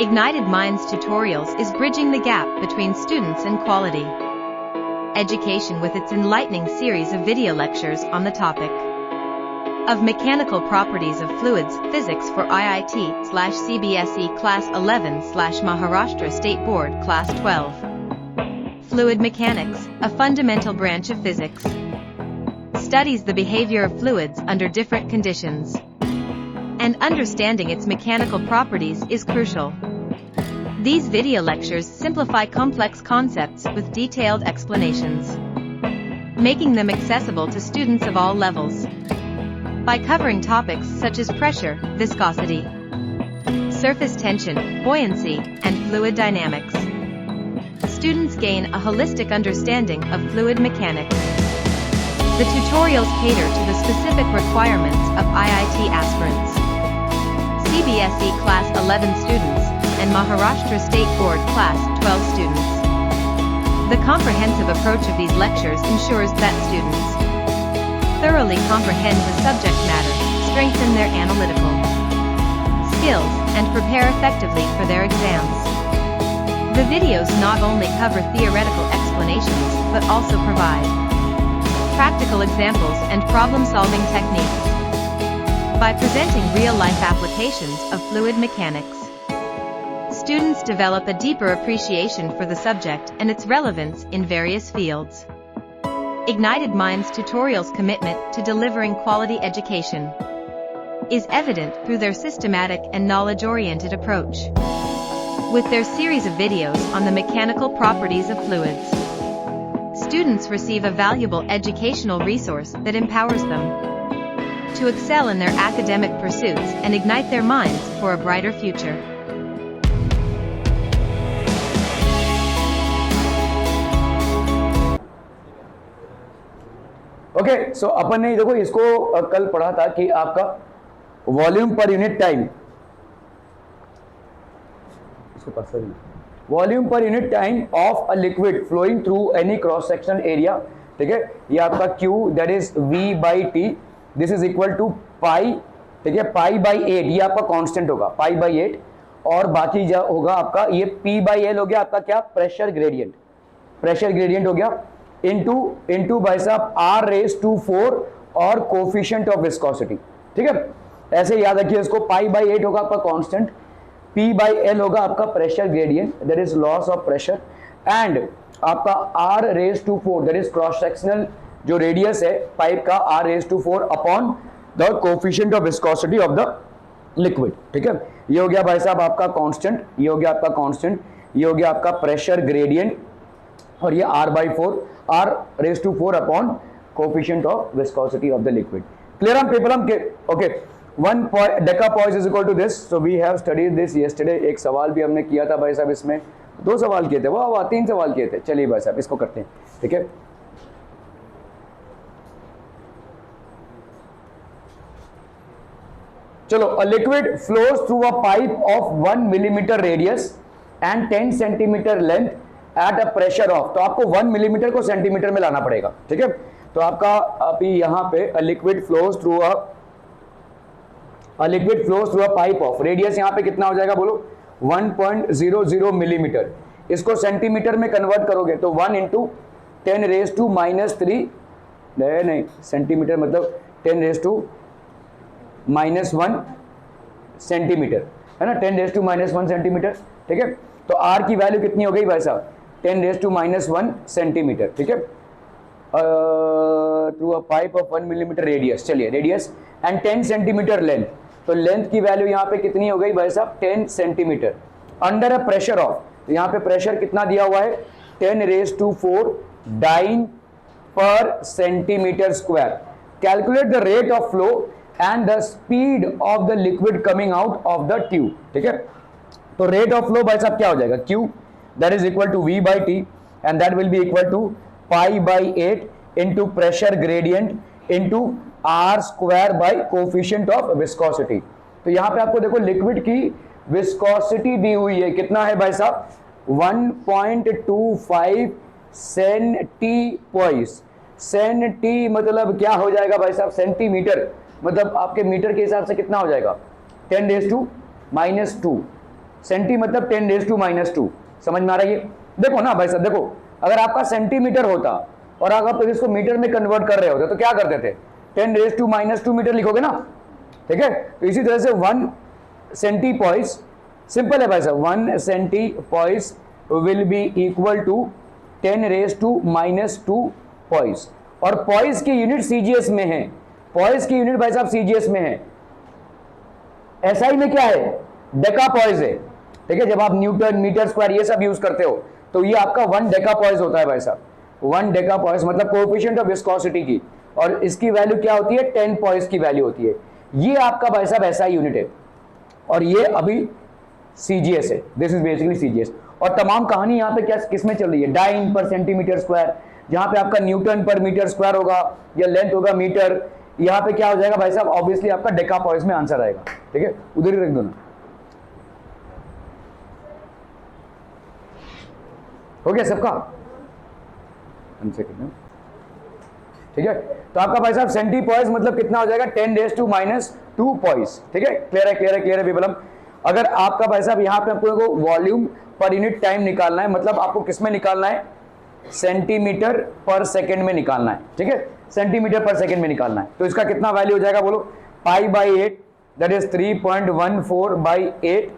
Ignited Minds Tutorials is bridging the gap between students and quality education with its enlightening series of video lectures on the topic of mechanical properties of fluids physics for IIT/CBSE Class 11/Maharashtra State Board Class 12. Fluid mechanics, a fundamental branch of physics, studies the behavior of fluids under different conditions, and understanding its mechanical properties is crucial. These video lectures simplify complex concepts with detailed explanations, making them accessible to students of all levels. By covering topics such as pressure, viscosity, surface tension, buoyancy, and fluid dynamics, students gain a holistic understanding of fluid mechanics. The tutorials cater to the specific requirements of IIT aspirants, CBSE Class 11 students, and Maharashtra State Board Class 12 students. The comprehensive approach of these lectures ensures that students thoroughly comprehend the subject matter, strengthen their analytical skills, and prepare effectively for their exams. The videos not only cover theoretical explanations, but also provide practical examples and problem-solving techniques. By presenting real-life applications of fluid mechanics, students develop a deeper appreciation for the subject and its relevance in various fields. Ignited Minds Tutorials' commitment to delivering quality education is evident through their systematic and knowledge-oriented approach. With their series of videos on the mechanical properties of fluids, students receive a valuable educational resource that empowers them to excel in their academic pursuits and ignite their minds for a brighter future. Okay, so अपन ने देखो इसको कल पढ़ा था कि आपका volume per unit time, volume per unit time of a liquid flowing through any cross sectional area, ठीक है, ये आपका Q that is V by T, this is equal to pi, ठीक है, पाई बाई 8, ये आपका कांस्टेंट होगा पाई by 8, और बाकी जो होगा आपका ये P बाई L हो गया आपका क्या, प्रेशर ग्रेडियंट, प्रेशर ग्रेडियंट हो गया, इनटू भाई साहब R रेज टू 4 और कोफिशिएंट ऑफ विस्कोसिटी, ठीक है, ऐसे याद रखिए इसको, पाई बाई 8 होगा आपका कांस्टेंट, P बाई L होगा आपका pressure gradient that is loss of pressure, and आपका R raise to 4 that is cross sectional जो रेडियस है पाइप का, R raise to 4 upon the coefficient of viscosity of the liquid, ठीक है, ये हो गया भाई साहब आपका कांस्टेंट, ये हो गया आपका कांस्टेंट, ये हो गया आपका प्रेशर ग्रेडियंट, और ये R by 4, R raise to 4 upon coefficient of viscosity of the liquid. Clear on paper हम के? Okay, 1 decapoise is equal to this, so we have studied this yesterday. एक सवाल भी हमने किया था भाई साहब, इसमें 2 सवाल किए थे, वाह 3 सवाल किए थे. चलिए भाई साहब इसको करते हैं, ठीक है. चलो, a liquid flows through a pipe of 1 millimeter radius and 10 centimeter length at a pressure of, तो आपको 1 मिलीमीटर को सेंटीमीटर में लाना पड़ेगा, ठीक है. तो आपका अभी यहाँ पे a liquid flows through a pipe of radius यहाँ पे कितना हो जाएगा बोलो, 1.00 मिलीमीटर. इसको सेंटीमीटर में कन्वर्ट करोगे तो 1 इंटू 10 रेज टू माइनस 3, नहीं सेंटीमीटर मतलब 10 रेज टू माइनस 1 सेंटीमीटर है ना, 10 रेज टू माइनस 1 सेंटीमीटर, ठीक है. तो R की वैल्यू कितनी हो गई भाई साहब, 10 रेज टू माइनस 1 सेंटीमीटर, ठीक है, through a pipe of 1 millimetre radius. चलिए, रेडियस एंड 10 सेंटीमीटर लेंथ, तो लेंथ की वैल्यू यहाँ पे कितनी हो गई भाई साहब, 10 centimetre, under a pressure of, तो यहाँ पे प्रेशर कितना दिया हुआ है, 10 रेज टू 4 डाइन पर centimetre square. Calculate the rate of flow and the speed of the liquid coming out of the tube, ठीक है. तो रेट ऑफ फ्लो भाई साहब क्या हो जाएगा, Q that is equal to V by T, and that will be equal to pi by 8 into pressure gradient into R square by coefficient of viscosity. तो यहाँ पे आपको देखो लिक्विड की विस्कोसिटी दी हुई है, कितना है भाई साहब, 1.25 सेंटीपोइस. सेंटी मतलब क्या हो जाएगा भाई साहब, सेंटीमीटर, मतलब आपके मीटर के हिसाब से कितना हो जाएगा, 10 रेज टू माइनस 2, सेंटी मतलब 10⁻²। समझ में आ रहा है ये? देखो ना भाई साहब, देखो अगर आपका सेंटीमीटर होता और अगर आप इसको मीटर में कन्वर्ट कर रहे होते तो क्या करते थे? 10⁻² मीटर लिखोगे ना, ठीक है? तो इसी तरह से 1 सेंटीपॉइस, सिंपल है भाई साहब, 1 centipoise will be equal to 10⁻² poise. और पॉइस की यूनिट सीजीएस में है, पॉइस की यूनिट भाई साहब सीजीएस में है। एसआई में क्या है? डेकापॉइस है, ठीक है? जब आप न्यूटन, मीटर स्क्वायर ये सब यूज करते हो तो ये आपका 1 डेकापॉइस होता है भाई साहब। 1 डेकापॉइस मतलब कोएफिशिएंट ऑफ विस्कोसिटी की, और इसकी वैल्यू क्या होती है? 10 पॉइस की वैल्यू होती है। ये आपका भाई साहब एसआई यूनिट है, और ये अभी सीजीएस है। This is basically CGS. और तमाम कहानी यहाँ पे क्या किसमें चल रही है? डाइन पर सेंटीमीटर स्क्वायर, जहां पे आपका न्यूटन पर मीटर स्क्वायर होगा या लेंथ होगा मीटर, यहाँ पे क्या हो जाएगा भाई साहब? ऑब्वियसली आपका डेकापॉइस में आंसर आएगा, ठीक है? उधर ही रख दो ना, हो गया सबका? ठीक है? तो आपका भाई साहब सेंटीपॉइस मतलब कितना हो जाएगा? 10⁻² पॉइस, ठीक है? क्लियर है, क्लियर है, क्लियर है विबलम? अगर आपका भाई साहब यहाँ पे आपको वॉल्यूम पर यूनिट टाइम निकालना है, मतलब आपको किस में निकालना है? सेंटीमीटर पर सेकंड में निकालना है, ठीक है? सेंटीमीटर पर सेकंड में निकालना है। तो इसका कितना वैल्यू हो जाएगा बोलो? π/8 that is 3.14/8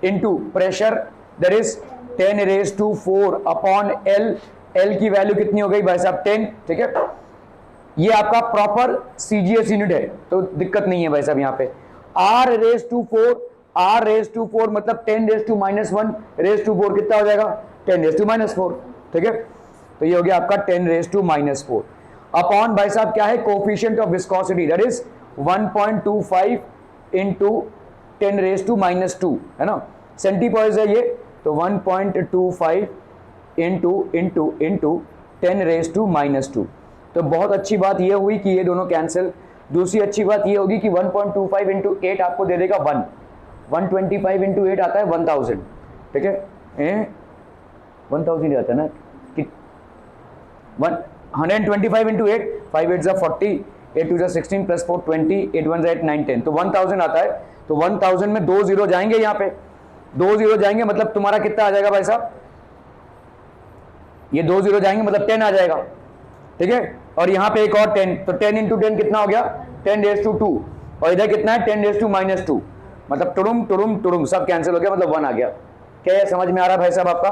into pressure that is 10⁻⁴ upon L। L की वैल्यू कितनी हो गई भाई साहब? 10, ठीक है? ये आपका प्रॉपर सीजीएस यूनिट है, तो दिक्कत नहीं है भाई साहब। यहाँ पे R⁻⁴ मतलब 10⁻⁻⁴ कितना हो जाएगा? 10⁻⁻⁴, ठीक है? तो ये हो गया आपका 10⁻⁻⁴ अपॉन भाई साहब क्या है? Coefficient of viscosity that is 1.25 into 10⁻² है ना? सेंटीपॉइस है ये, तो 1.25 इंटू 10⁻²। तो बहुत अच्छी बात ये हुई कि ये दोनों कैंसिल। दूसरी अच्छी बात ये होगी कि 1.25 इंटू 8 आपको दे देगा 1। 125 इंटू 8 आता है 1000, ठीक है? 1000 आता है ना? 125 इंटू 8, 5 8 40, 8 2 16 प्लस 4 20, 8 1 8 9 10, तो 1000 आता है। तो 1000 में 2 जीरो जाएंगे, यहाँ पे 2 जीरो जाएंगे, मतलब तुम्हारा कितना आ जाएगा भाई साहब? ये 2 जीरो जाएंगे मतलब 10 आ जाएगा, ठीक है? और यहाँ पे एक और 10, तो 10 इंटू 10 कितना हो गया? 10⁻²। और इधर कितना है? 10⁻², मतलब टुडुम सब कैंसिल हो गया, मतलब 1 आ गया। क्या ये समझ में आ रहा है भाई साहब आपका?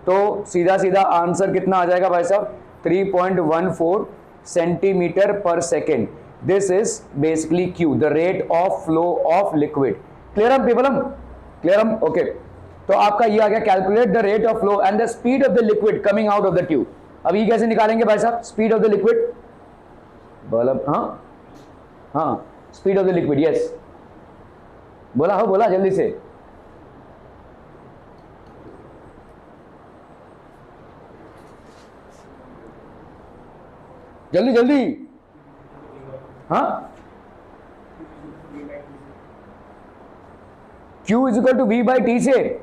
तो सीधा सीधा आंसर कितना आ जाएगा भाई साहब? 3.14 centimetre per second. This is basically Q, the rate of flow of liquid. Clear up people? Clear up? Okay. तो आपका ये आ गया, calculate the rate of flow and the speed of the liquid coming out of the tube. अब ये कैसे निकालेंगे भाई साहब? स्पीड ऑफ द लिक्विड, मतलब हाँ speed of the liquid, yes बोला हो, बोला जल्दी से। जल्दी जल्दी, हाँ? Q is equal to V/T से।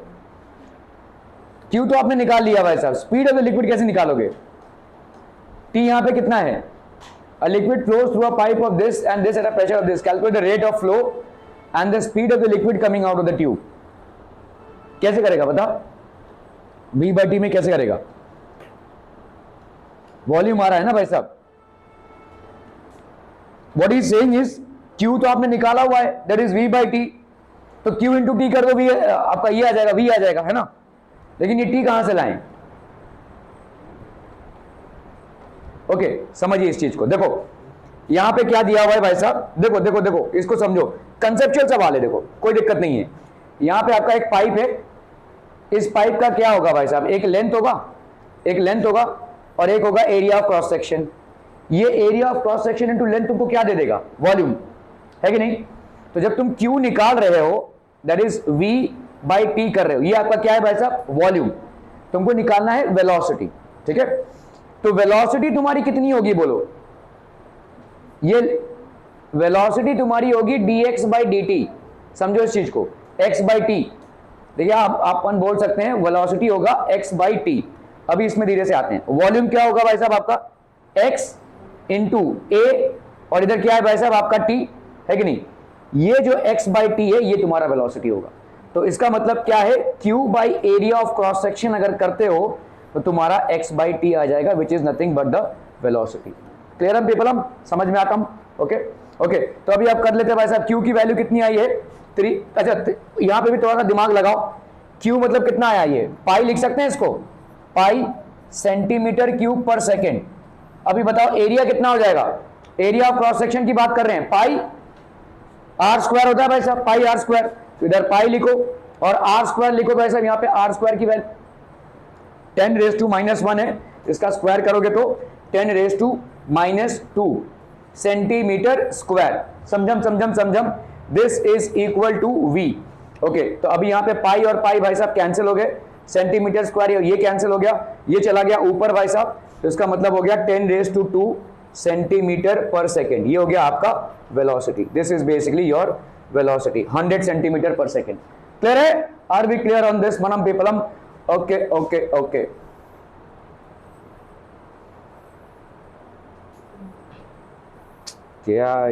Q तो आपने निकाल लिया भाई साहब, स्पीड ऑफ द लिक्विड कैसे निकालोगे? T यहां पे कितना है? A liquid flows through a pipe of this and this at a pressure of this. Calculate the rate of flow and the speed of the liquid coming out of the tube. कैसे करेगा बता? V/T में कैसे करेगा? Volume आ रहा है ना भाई साहब। What he is saying is Q तो आपने निकाला हुआ है, that is V/T, तो Q इंटू T कर दो, भी आपका ये आ जाएगा, V आ जाएगा, है ना? लेकिन ये T कहां से लाएं? ओके, समझिए इस चीज को। देखो यहां पे क्या दिया हुआ है भाई साहब, देखो देखो देखो, इसको समझो, कंसेप्चुअल सवाल है, देखो कोई दिक्कत नहीं है। यहां पे आपका एक पाइप है, इस पाइप का क्या होगा भाई साहब? एक लेंथ होगा, एक लेंथ होगा और एक होगा एरिया ऑफ क्रॉस सेक्शन। ये area of cross section into length तुमको क्या दे देगा? वॉल्यूम, है कि नहीं? तो जब तुम Q निकाल रहे हो दैट इज V/T कर रहे हो, ये आपका क्या है भाई साहब? वॉल्यूम। तुमको निकालना है वेलोसिटी, ठीक है? तो वेलोसिटी तुम्हारी कितनी होगी बोलो? ये वेलोसिटी तुम्हारी होगी dx/dt। समझो इस चीज को, x/t। देखिए आप अपन बोल सकते हैं वेलोसिटी होगा x/t। अभी इसमें धीरे से आते हैं। वॉल्यूम क्या होगा भाई साहब आपका? x इंटू ए, और इधर क्या है भाई साहब आपका t, है कि नहीं? ये जो x/t है ये तुम्हारा वेलोसिटी होगा। तो इसका मतलब क्या है, Q by area of cross section अगर करते हो तो तुम्हारा x बाई टी आ जाएगा, which is nothing but the velocity. Clear है पीपल, हम समझ में आता हम? ओके ओके, तो अभी आप कर लेते हैं भाई साहब, Q की वैल्यू कितनी आई है 3। अच्छा यहां पे भी थोड़ा सा दिमाग लगाओ, Q मतलब कितना आया, ये पाई लिख सकते हैं इसको, पाई सेंटीमीटर क्यूब पर सेकेंड। अभी बताओ एरिया कितना हो जाएगा, एरिया ऑफ क्रॉस सेक्शन की बात कर रहे हैं, पाई आर स्क्वायर होता है भाई साहब, पाई आर स्क्वायर, तो इधर पाई लिखो और आर स्क्वायर लिखो भाई साहब, यहां पे आर स्क्वायर की वैल्यू 10⁻⁻1 है, इसका स्क्वायर करोगे तो 10⁻⁻2 सेंटीमीटर स्क्वायर। समझम समझम समझम, this is equal to v. Okay, तो अभी यहां पे पाई और पाई भाई साहब कैंसिल हो गए, सेंटीमीटर स्क्वायर ये कैंसिल हो गया, ये चला गया ऊपर भाई साहब, तो इसका मतलब हो गया 10⁻² सेंटीमीटर पर सेकेंड, ये हो गया आपका velocity. This is basically your velocity, 100 centimetre per second. Clear है? Are we clear on this मनम पीपलम? ओके ओके ओके, क्या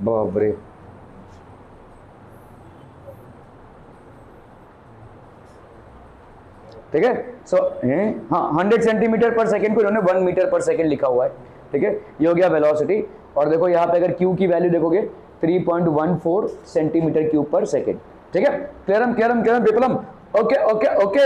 बाप रे, ठीक है। सो हाँ 100 सेंटीमीटर पर सेकेंड को इन्होंने 1 मीटर पर सेकेंड लिखा हुआ है, ठीक है, ये हो गया वेलोसिटी। और देखो यहाँ पे अगर Q की वैल्यू देखोगे 3.14 सेंटीमीटर क्यूब पर सेकेंड, ठीक है। क्लियरम क्लियरम क्लियरम विप्लम, ओके ओके ओके।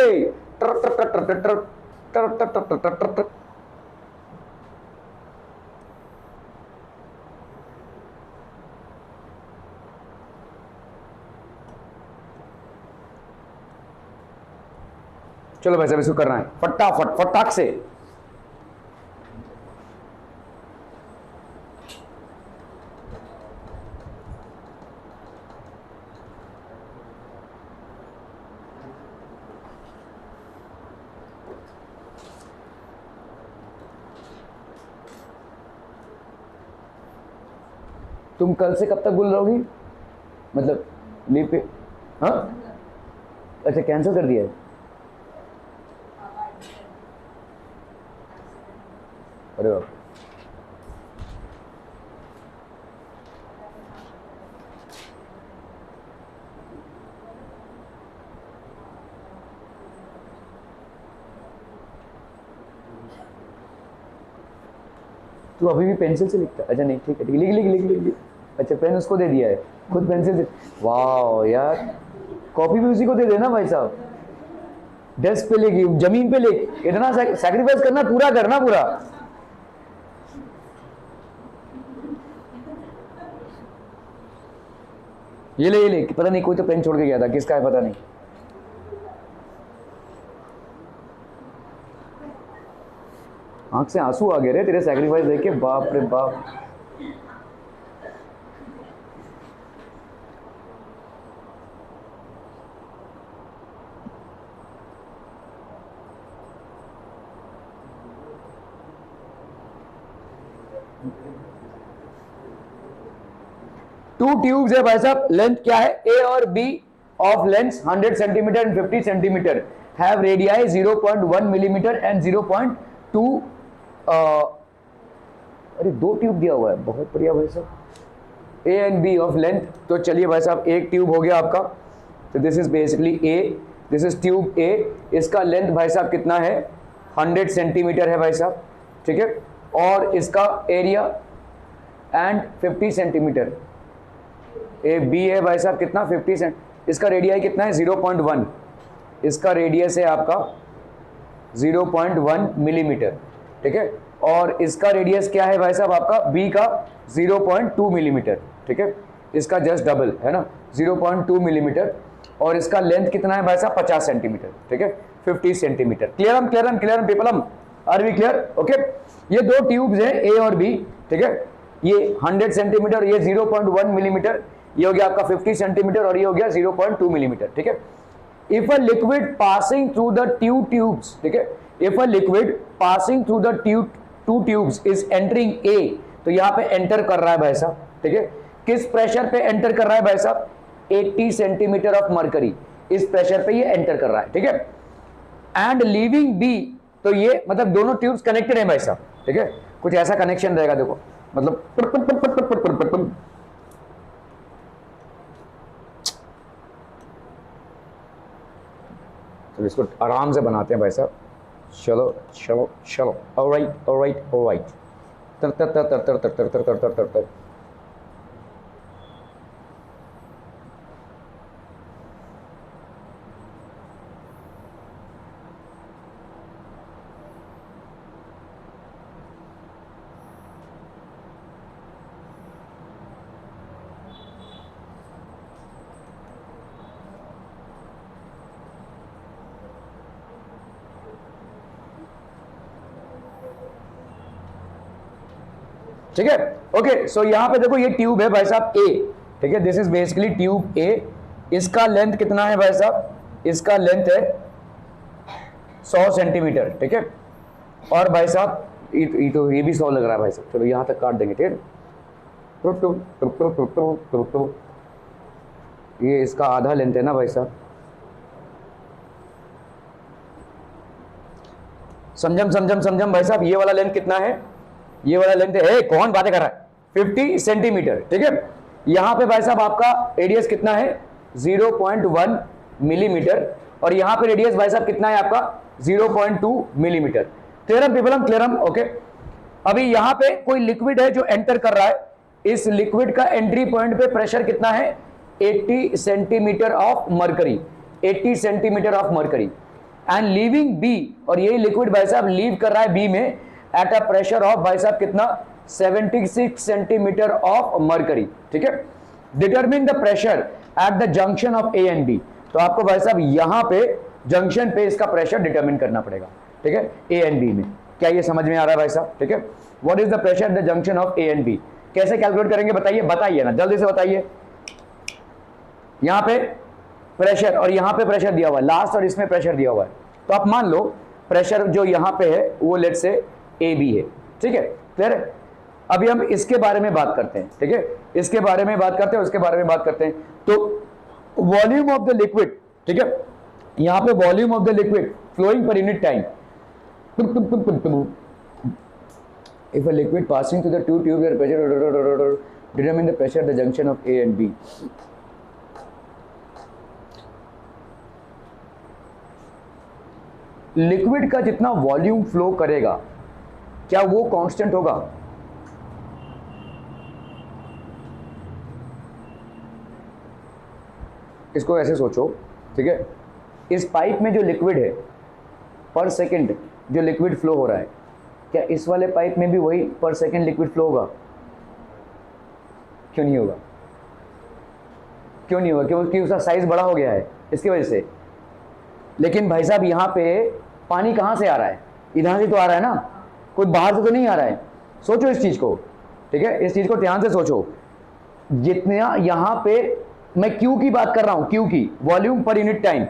चलो भाई साहब इसको करना है फटाफट फटाक से। तुम कल से कब तक बोल रहोगी, मतलब लीव पे? हाँ अच्छा, कैंसिल कर दिया है? अरे बाप, तू अभी भी पेंसिल से लिखता? अच्छा नहीं ठीक है, लिख लिख लिख लिख लिख। अच्छा पेन उसको दे दिया है, खुद पेंसिल से? वाह यार, कॉपी भी उसी को दे देना भाई साहब, डेस्क पे लिख, जमीन पे लिख, इतना सैक्रिफाइस करना, पूरा करना पूरा। ये ले पता नहीं कोई तो पेन छोड़ के गया था, किसका है पता नहीं। आंख से आंसू आ गए रे तेरे सैक्रिफाइस देख के, बाप रे बाप। टू ट्यूब्स है भाई साहब, लेंथ क्या है ए और B of length 100 centimetre and 50 centimetre, have radii 0.1 millimetre and 0.2। अरे दो ट्यूब दिया हुआ है, बहुत बढ़िया भाई साहब, A and B of length. तो चलिए भाई साहब एक ट्यूब हो गया आपका, तो this is basically A, this is tube A, इसका लेंथ भाई साहब कितना है 100 सेंटीमीटर है भाई साहब, ठीक है। और इसका area and 50 centimetre, A B है भाई साहब कितना 50 सेंट, इसका रेडियाई कितना है 0.1, इसका रेडियस है आपका 0.1 मिलीमीटर, ठीक है। और इसका रेडियस क्या है भाई साहब आपका बी का 0.2 मिलीमीटर, ठीक है, इसका जस्ट डबल है ना 0.2 मिलीमीटर। और इसका लेंथ कितना है भाई साहब 50 सेंटीमीटर, ठीक है, 50 सेंटीमीटर। क्लियरम क्लियरम क्लियरम पीपलम, आर वी क्लियर? ओके, ये दो ट्यूब्स हैं ए और बी, ठीक है, ये 100 सेंटीमीटर, ये 0.1 मिलीमीटर, ये हो गया आपका 50 सेंटीमीटर और ये हो गया 0.2 मिलीमीटर, ठीक है। If a liquid passing through the two tubes, ठीक है, if a liquid passing through the two tubes is entering A, तो यहां पे एंटर कर रहा है भाई साहब, ठीक है, किस प्रेशर पे एंटर कर रहा है भाई साहब 80 सेंटीमीटर ऑफ मरकरी, इस प्रेशर पे ये एंटर कर रहा है, ठीक है। एंड लीविंग बी, तो ये मतलब दोनों ट्यूब्स कनेक्टेड है भाई साहब, ठीक है, कुछ ऐसा कनेक्शन रहेगा देखो, मतलब तो इसको आराम से बनाते हैं भाई साहब। चलो चलो चलो, ऑलराइट ऑलराइट ऑलराइट, तर तर तर तर तर तर तर तर तर तर तर। ठीक है, ओके। सो यहां पे देखो ये ट्यूब है भाई साहब ए, ठीक है, this is basically tube A. इसका लेंथ कितना है भाई साहब? इसका लेंथ है 100 सेंटीमीटर, ठीक है। और भाई साहब ये भी 100 लग रहा है भाई साहब, चलो यहां तक काट देंगे, ठीक है। ये इसका आधा लेंथ है ना भाई साहब, समझम समझम समझम भाई साहब। ये वाला लेंथ कितना है? ये वाला लेंथ है, कौन बातें कर रहा है, 50 सेंटीमीटर, ठीक है। यहां पे भाई साहब आपका रेडियस कितना है? 0.1 मिलीमीटर। और यहां पे रेडियस भाई साहब कितना है आपका? 0.2 millimetre. Clear people, clear, okay. अभी यहां पे कोई लिक्विड है जो एंटर कर रहा है, इस लिक्विड का एंट्री पॉइंट पे प्रेशर कितना है? 80 centimetre of mercury, 80 centimetre of mercury. And leaving B, और ये लिक्विड भाई साहब लीव कर रहा है बी में एट अ प्रेशर ऑफ भाई साहब कितना? 76 सेंटीमीटर ऑफ मरकरी, ठीक है। Determine the pressure at the junction of A and B. तो आपको भाई साहब यहां पे जंक्शन पे इसका प्रेशर डिटरमिन करना पड़ेगा, ठीक है, ए एंड बी में। क्या ये समझ में आ रहा है भाई साहब? ठीक है, what is the pressure at the junction of A and B? कैसे कैलकुलेट करेंगे बताइए, बताइए ना, जल्दी से बताइए। यहां पे प्रेशर और यहां पे प्रेशर दिया हुआ है, लास्ट और इसमें प्रेशर दिया हुआ है। तो आप मान लो प्रेशर जो यहां पे है वो लेट से ए बी है, ठीक है, क्लियर है। अभी हम इसके बारे में बात करते हैं, ठीक है, इसके बारे में बात करते हैं, उसके बारे में बात करते हैं। तो वॉल्यूम ऑफ द लिक्विड, ठीक है, यहां पे volume of the liquid flowing per unit time. If a liquid passing through the two tube there pressure determine the pressure the junction of A and B. Liquid का जितना volume flow करेगा क्या वो constant होगा? इसको ऐसे सोचो, ठीक है, इस पाइप में जो लिक्विड है पर सेकंड जो लिक्विड फ्लो हो रहा है, क्या इस वाले पाइप में भी वही पर सेकंड लिक्विड फ्लो होगा? क्यों नहीं होगा? क्यों नहीं होगा? क्योंकि उसका साइज बड़ा हो गया है, इसकी वजह से। लेकिन भाई साहब यहां पे पानी कहां से आ रहा है? इधर से तो आ रहा है ना, कोई बाहर से तो नहीं आ रहा है। सोचो इस चीज को, ठीक है, इस चीज को ध्यान से सोचो। जितना यहां पे मैं Q की बात कर रहा हूं, Q की वॉल्यूम पर यूनिट टाइम,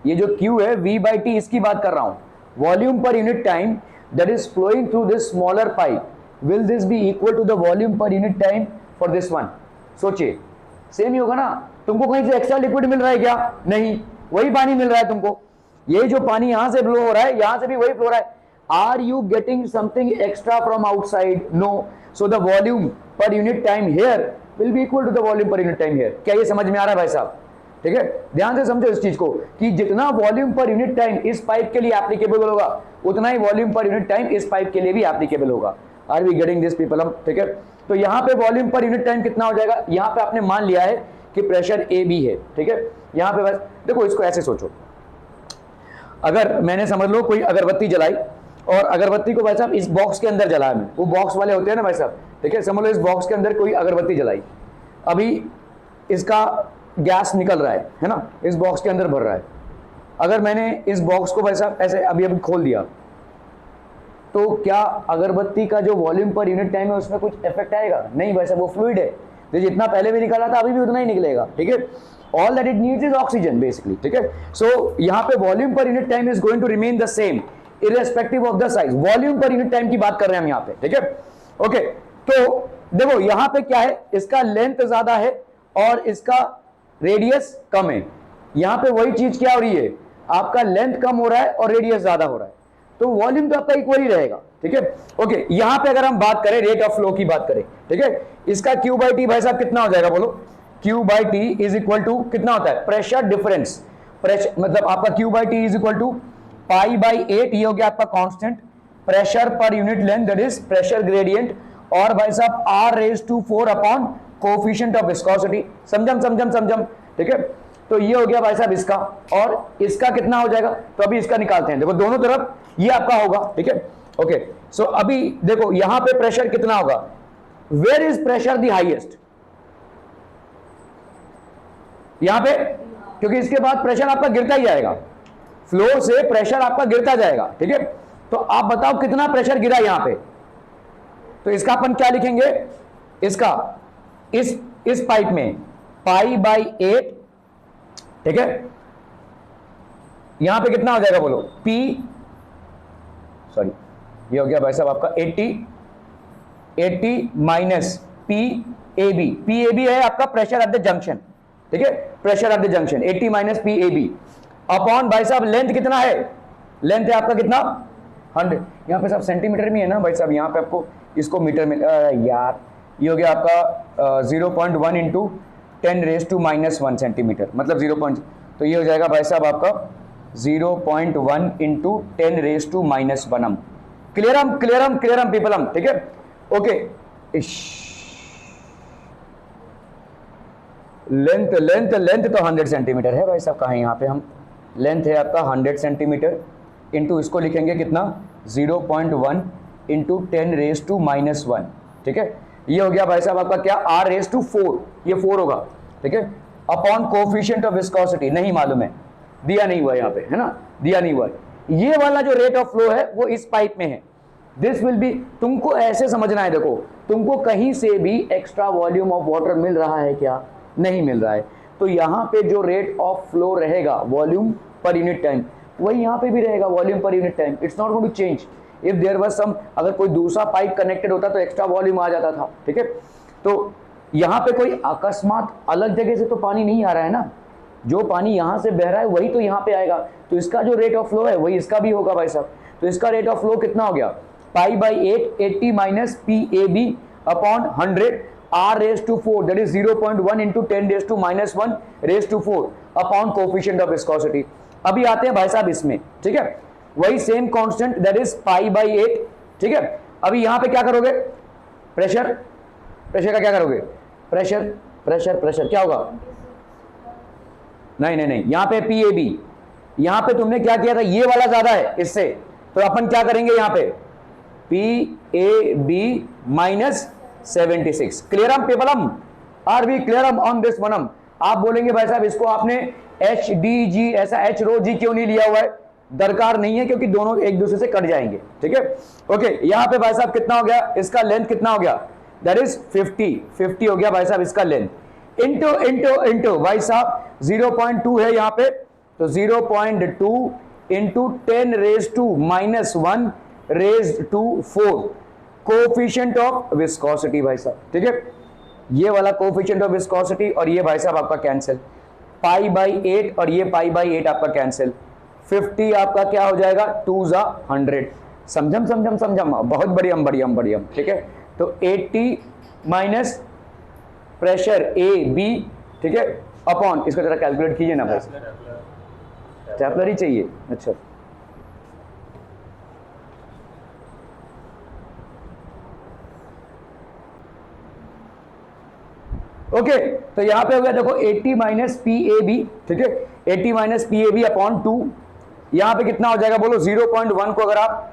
ये जो Q है V/T इसकी बात कर रहा हूं, volume per unit time that is flowing through this smaller pipe, will this be equal to the volume per unit time for this one? सोचिए, सेम ही होगा ना। तुमको कहीं से एक्स्ट्रा लिक्विड मिल रहा है क्या? नहीं, वही पानी मिल रहा है तुमको। ये जो पानी यहां से फ्लो हो रहा है, यहां से भी वही फ्लो हो रहा है। Are you getting something extra from outside? No. So the volume per unit time here will be equal to the volume per unit time here. क्या ये समझ में आ रहा है भाई साहब? ठीक है, ध्यान से समझो इस चीज को कि जितना वॉल्यूम पर यूनिट टाइम इस पाइप के लिए एप्लीकेबल होगा, उतना ही वॉल्यूम पर यूनिट टाइम इस पाइप के लिए भी एप्लीकेबल होगा। Are we getting this people? हम ठीक है। तो यहाँ पे वॉल्यूम पर यूनिट टाइम कितना हो जाएगा? यहाँ पे आपने मान लिया है कि प्रेशर ए बी है, ठीक है। यहाँ पे बस देखो, इसको ऐसे सोचो, अगर मैंने समझ लो कोई अगरबत्ती जलाई और अगरबत्ती को भाई साहब इस बॉक्स के अंदर जलाया मैंने, वो बॉक्स वाले होते हैं ना भाई साहब, ठीक है, समझ लो इस बॉक्स के अंदर कोई अगरबत्ती जलाई, अभी इसका गैस निकल रहा है ना, इस बॉक्स के अंदर भर रहा है। अगर मैंने इस बॉक्स को भाई साहब ऐसे अभी अभी खोल दिया, तो क्या अगरबत्ती का जो वॉल्यूम पर यूनिट टाइम है उसमें कुछ इफेक्ट आएगा? नहीं भाई साहब, वो फ्लूइड है, जितना पहले भी निकाला था अभी भी उतना ही निकलेगा, ठीक है। All that it needs is oxygen basically, ठीक है। सो यहाँ पे volume per unit time is going to remain the same irrespective of the size। Volume per unit time की बात कर रहे हैं हम यहाँ पे, ठीक है, ओके। तो देखो यहाँ पे क्या है, इसका लेंथ ज्यादा है और इसका रेडियस कम है। यहाँ पे वही चीज क्या हो रही है, आपका लेंथ कम हो रहा है और रेडियस ज्यादा हो रहा है, तो वॉल्यूम तो आपका इक्वल ही रहेगा, ठीक है, ओके। यहाँ पे अगर हम बात करें रेट ऑफ फ्लो की बात करें, ठीक है, इसका Q/T भाई साहब कितना हो जाएगा बोलो? Q/T इज इक्वल टू कितना होता है? Pressure difference. प्रेशर मतलब आपका Q by T is equal to pi by 8, ये हो गया आपका constant pressure per unit length, that is pressure gradient, और भाई साहब R⁴ upon coefficient of viscosity. समझम, ठीक है। तो ये हो गया भाई साहब इसका, और इसका कितना हो जाएगा, तो अभी इसका निकालते हैं। देखो दोनों तरफ ये आपका होगा, ठीक है। ओके, सो अभी देखो यहां पे प्रेशर कितना होगा, where is pressure the highest, यहां पे, क्योंकि इसके बाद प्रेशर आपका गिरता ही जाएगा, फ्लो से प्रेशर आपका गिरता जाएगा, ठीक है। तो आप बताओ कितना प्रेशर गिरा यहां पे, तो इसका अपन क्या लिखेंगे, इसका इस पाइप में पाई बाई 8, ठीक है। यहां पे कितना हो जाएगा बोलो, ये हो गया भाई साहब आपका 80 माइनस PAB है आपका प्रेशर एट द जंक्शन, ठीक है, pressure at the junction 80 minus PAB upon भाई साहब लेंथ कितना है, लेंथ है आपका कितना 100, यहाँ पे साहब सेंटीमीटर में है ना भाई साहब, यहाँ पे आपको इसको मीटर में यार, ये हो गया आपका 0.1 इंटू 10⁻⁻1 सेंटीमीटर, मतलब 0. तो ये हो जाएगा भाई साहब आपका 0.1 इंटू 10⁻⁻1। क्लियरम पीपलम, ठीक है। ओके, लेंथ तो 100 सेंटीमीटर है भाई साहब, कहाँ यहाँ पे हम लेंथ है आपका 100 सेंटीमीटर इंटू इसको लिखेंगे कितना 0.1 इंटू 10⁻⁻1, ठीक है। ये हो गया भाई साहब आपका क्या R⁴, ये 4 होगा, ठीक है, अपॉन कोफिशिएंट ऑफ विस्कोसिटी, नहीं मालूम है, दिया नहीं हुआ यहाँ पे, है ना, दिया नहीं हुआ। ये वाला जो रेट ऑफ फ्लो है वो इस पाइप में है, दिस विल बी, तुमको ऐसे समझना है, देखो तुमको कहीं से भी एक्स्ट्रा वॉल्यूम ऑफ वाटर मिल रहा है क्या, नहीं मिल रहा है, तो यहाँ पे जो रेट ऑफ फ्लो रहेगा वॉल्यूम पर यूनिट टाइम, वही यहाँ पे भी रहेगा volume per unit time, it's not going to change. If there was some, अगर कोई दूसरा पाइप कनेक्टेड होता तो एक्स्ट्रा वॉल्यूम आ जाता था, ठीक है। तो यहाँ पे कोई अकस्मात अलग जगह से तो पानी नहीं आ रहा है ना, जो पानी यहाँ से बह रहा है वही तो यहाँ पे आएगा, तो इसका जो रेट ऑफ फ्लो है वही इसका भी होगा भाई साहब। तो इसका रेट ऑफ फ्लो कितना हो गया, पाई by 8 80 minus PAB upon 100 R⁴, that is 0.1 into 10⁻⁻1 upon coefficient of viscosity. अभी आते हैं भाई साहब इसमें, ठीक है, वही same constant that is pi by 8, ठीक है। अभी यहाँ पे क्या करोगे, प्रेशर का क्या करोगे, प्रेशर क्या होगा, नहीं, यहाँ पे PAB, यहाँ पे तुमने क्या किया था, ये वाला ज्यादा है इससे, तो अपन क्या करेंगे यहाँ पे PAB माइनस 76। क्लियरम पीपलम, आर वी क्लियरम ऑन दिस वनम। आप बोलेंगे भाई साहब इसको आपने HDG ऐसा H⁻G क्यों नहीं लिया हुआ है, दरकार नहीं है क्योंकि दोनों एक दूसरे से कट जाएंगे, ठीक है। ओके, यहाँ पे भाई साहब कितना हो गया, इसका लेंथ कितना हो गया, दैट इज 50 हो गया भाई साहब इसका लेंथ, इंटू भाई साहब 0.2 है यहाँ पे, तो 0.2 इंटू 10⁻⁻1⁴ कोफिशिएंट ऑफ विस्कोसिटी भाई साहब, ठीक है। ये वाला कोफिशिएंट ऑफ विस्कोसिटी और ये भाई साहब आपका कैंसिल, पाई बाई 8 और ये पाई बाई 8 आपका कैंसिल, 50 आपका क्या हो जाएगा 2 ज़ा 100। समझम, बहुत बढ़िया, ठीक है। तो 80 माइनस प्रेशर AB, ठीक है, अपॉन, इसको जरा कैलकुलेट कीजिए ना भाई, स्टेपलर ही चाहिए, अच्छा। ओके, तो यहां पे हो गया देखो 80 माइनस PAB, ठीक है, 80 माइनस PAB अपॉन 2, यहां पे कितना हो जाएगा बोलो, 0.1 को अगर आप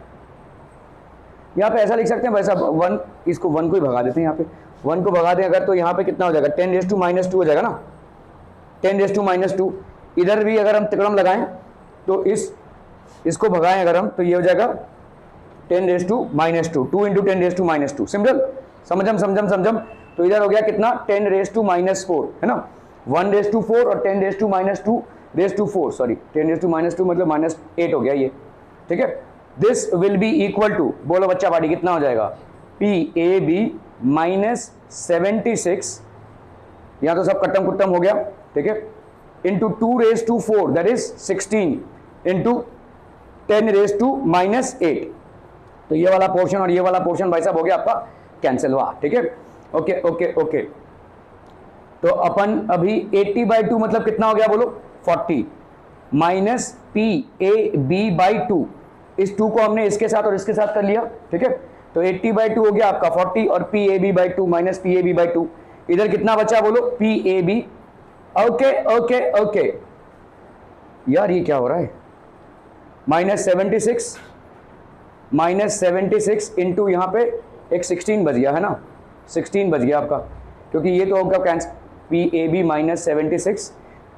यहां पे ऐसा लिख सकते हैं भाई साहब 1, इसको 1 को ही भगा देते हैं, यहां पे 1 को भगा दें अगर, तो यहां पे कितना हो जाएगा 10⁻⁻2 हो जाएगा ना, 10⁻²। इधर भी अगर हम तिकड़म लगाएं तो इसको भगाएं अगर हम, तो ये हो जाएगा 10⁻², 2 इंटू 10⁻², सिंपल, समझम। तो इधर हो गया कितना 10⁻⁻4 है ना, 1⁻4 और 10⁻²⁴, सॉरी 10⁻² मतलब -8 हो गया ये, ठीक है। This will be equal to, बोलो बच्चा पार्टी कितना हो जाएगा, PAB माइनस 76, यहाँ तो सब कट्टम कुट्टम हो गया, ठीक है, इंटू 2⁻4 दैट इज 16 इंटू 10⁻⁻8। तो ये वाला पोर्शन और ये वाला पोर्शन भाई साहब हो गया आपका कैंसिल हुआ, ठीक है। ओके, तो अपन अभी 80/2 मतलब कितना हो गया बोलो 40, minus P A B by two, इस 2 को हमने इसके साथ और इसके साथ कर लिया, ठीक है। तो 80/2 हो गया आपका 40 और P A B by two minus P A B by two, इधर कितना बचा बोलो, P A B. Okay okay okay, यार ये क्या हो रहा है, -76 इंटू यहाँ पे एक 16 बच गया है ना, 16 बच गया आपका, क्योंकि ये तो होगा cancel, P A B -76,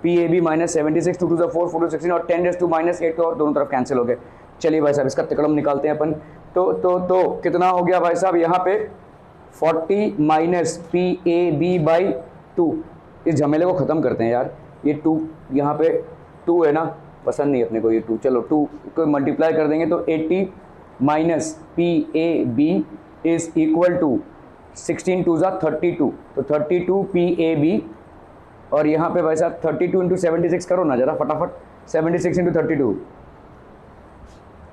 P A B -76, 2 to 4 4 to 16 और 10⁻⁻8 तो दोनों तरफ कैंसिल हो गए। चलिए भाई साहब इसका तिकड़म निकालते हैं अपन। तो कितना हो गया भाई साहब यहाँ पे 40 minus P A B by two, इस झमेले को ख़त्म करते हैं यार। ये 2 यहाँ पे 2 है ना, पसंद नहीं अपने को ये 2, चलो 2 को मल्टीप्लाई कर देंगे तो 80 minus P A B is equal to 16 2 ज़ा 32, तो 32 पी ए बी, और यहाँ पे भाई साहब 32 इंटू 76 करो ना जरा फटाफट, 76 इंटू 32,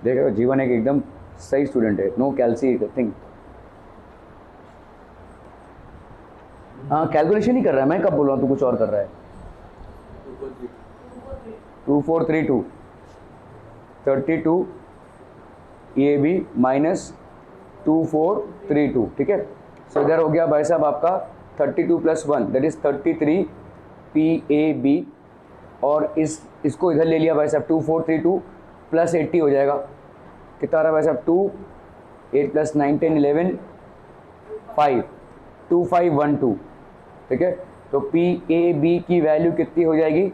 देख रहे हो जीवन एक एकदम सही स्टूडेंट है, नो कैलसी थिंग। हाँ कैलकुलेशन ही कर रहा है, मैं कब बोल रहा हूँ तू कुछ और कर रहा है। 2432 32 ए बी माइनस 2432, ठीक है। सो इधर हो गया भाई साहब आपका 32 + 1 that is 33 P A B, और इसको इधर ले लिया भाई साहब 2432 + 80 हो जाएगा, कितना आ रहा है भाई साहब 2 8 + 9 10 11 5 2512, ठीक है। तो पी ए बी की वैल्यू कितनी हो जाएगी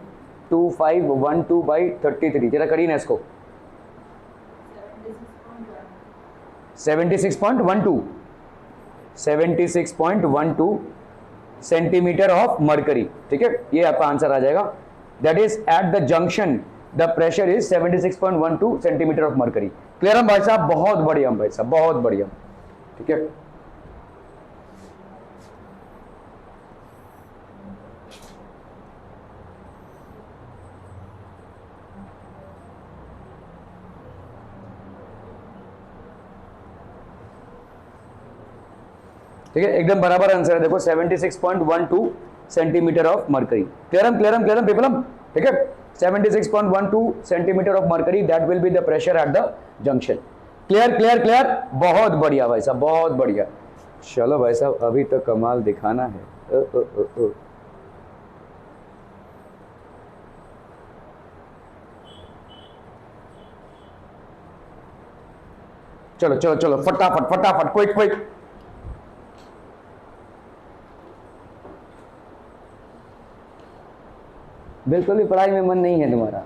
2512/33, जरा करिए ना इसको 76.12 सेंटीमीटर ऑफ मरकरी, ठीक है। ये आपका आंसर आ जाएगा, that is eight the junction the pressure is 76.12 centimetre of mercury. Clear हम भाई साहब, बहुत बढ़िया भाई साहब, बहुत बढ़िया, ठीक है। ठीक है, एकदम बराबर आंसर है, देखो 76.12 सेंटीमीटर ऑफ मरकरी। क्लियरम पीपलम, ठीक है। 76.12 centimetre of mercury, that will be the pressure at the junction. Clear, बहुत बढ़िया भाई साहब, बहुत बढ़िया। चलो भाई साहब अभी तो कमाल दिखाना है। चलो फटाफट क्विक। बिल्कुल भी पढ़ाई में मन नहीं है तुम्हारा।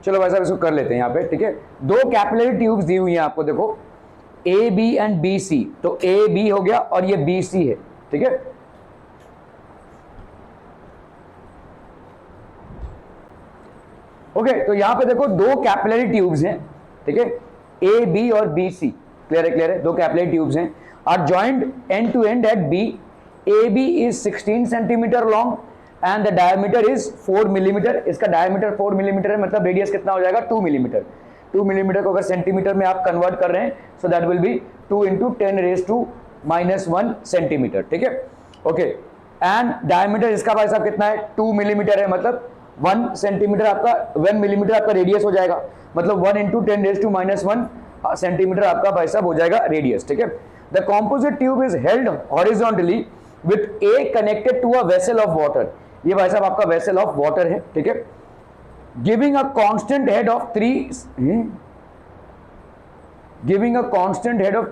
चलो भाई साहब इसको कर लेते हैं यहाँ पे, ठीक है। 2 कैपिलरी ट्यूब्स दी हुई हैं आपको, देखो A B and B C, तो ए बी हो गया और ये बी सी है, ठीक है। ओके, तो यहाँ पे देखो 2 कैपिलरी ट्यूब्स हैं, ठीक है, ए बी और बी सी। क्लियर है, 2 कैपिलरी ट्यूब्स हैं, are joined end to end at B. A B is 16 centimetre long and the diameter is 4 millimetre. इसका डायमीटर 4 मिलीमीटर है, मतलब रेडियस कितना हो जाएगा 2 मिलीमीटर। 2 मिलीमीटर को अगर सेंटीमीटर में आप कन्वर्ट कर रहे हैं, सो दैट विल बी 2 × 10⁻⁻1 सेंटीमीटर, ठीक है। ओके, एंड डायमीटर इसका भाई साहब कितना है 2 मिलीमीटर है, मतलब 1 सेंटीमीटर आपका 1 मिलीमीटर आपका रेडियस हो जाएगा, मतलब 1 × 10⁻⁻1 सेंटीमीटर आपका भाई साहब हो जाएगा रेडियस, ठीक है। The composite tube is held horizontally with a connected to a vessel of water. ये भाई साहब आपका वेसल ऑफ वाटर है, ठीक है। Giving a constant head of